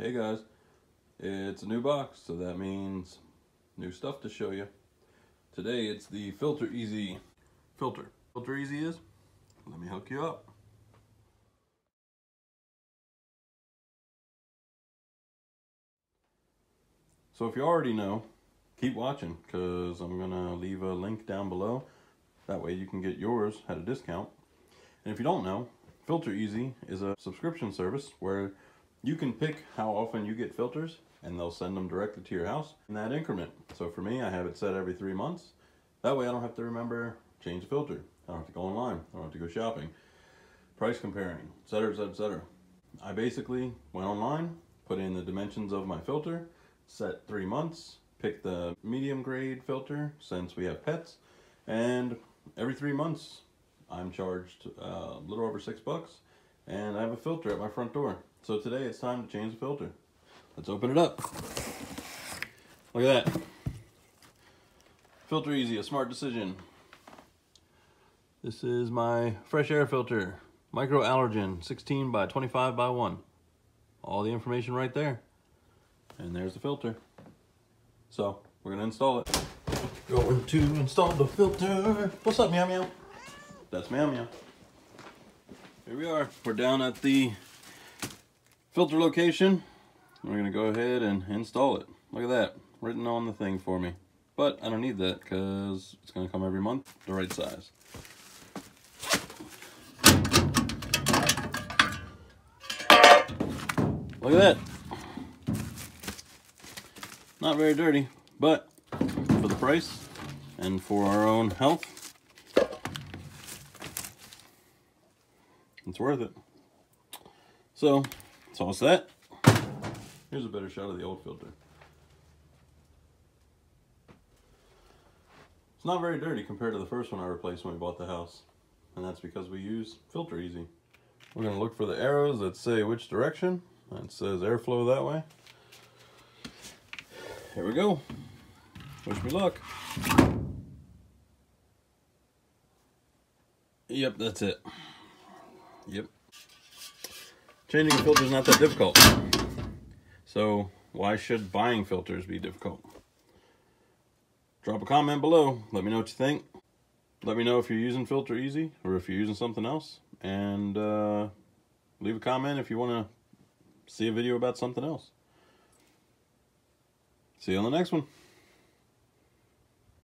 Hey guys, it's a new box, so that means new stuff to show you. Today it's the Filter Easy filter. Filter Easy is, let me hook you up. So if you already know, keep watching because I'm gonna leave a link down below. That way you can get yours at a discount. And if you don't know, Filter Easy is a subscription service where you can pick how often you get filters and they'll send them directly to your house in that increment. So for me, I have it set every 3 months. That way I don't have to remember change the filter. I don't have to go online. I don't have to go shopping, price comparing, etc., etc., etc. I basically went online, put in the dimensions of my filter, set 3 months, picked the medium grade filter since we have pets, and every 3 months I'm charged a little over $6 and I have a filter at my front door. So today it's time to change the filter. Let's open it up. Look at that. Filter Easy, a smart decision. This is my fresh air filter, micro allergen, 16 by 25 by 1. All the information right there. And there's the filter. So we're gonna install it. Going to install the filter. What's up, meow meow? That's meow meow. Here we are. We're down at the filter location. We're gonna go ahead and install it. Look at that, written on the thing for me. But I don't need that because it's gonna come every month, the right size. Look at that. Not very dirty, but for the price and for our own health, it's worth it. So, toss that. Here's a better shot of the old filter. It's not very dirty compared to the first one I replaced when we bought the house. And that's because we use Filter Easy. We're going to look for the arrows that say which direction. That says airflow that way. Here we go. Wish me luck. Yep, that's it. Yep. Changing a filter is not that difficult. So why should buying filters be difficult? Drop a comment below. Let me know what you think. Let me know if you're using Filter Easy or if you're using something else. And leave a comment if you want to see a video about something else. See you on the next one.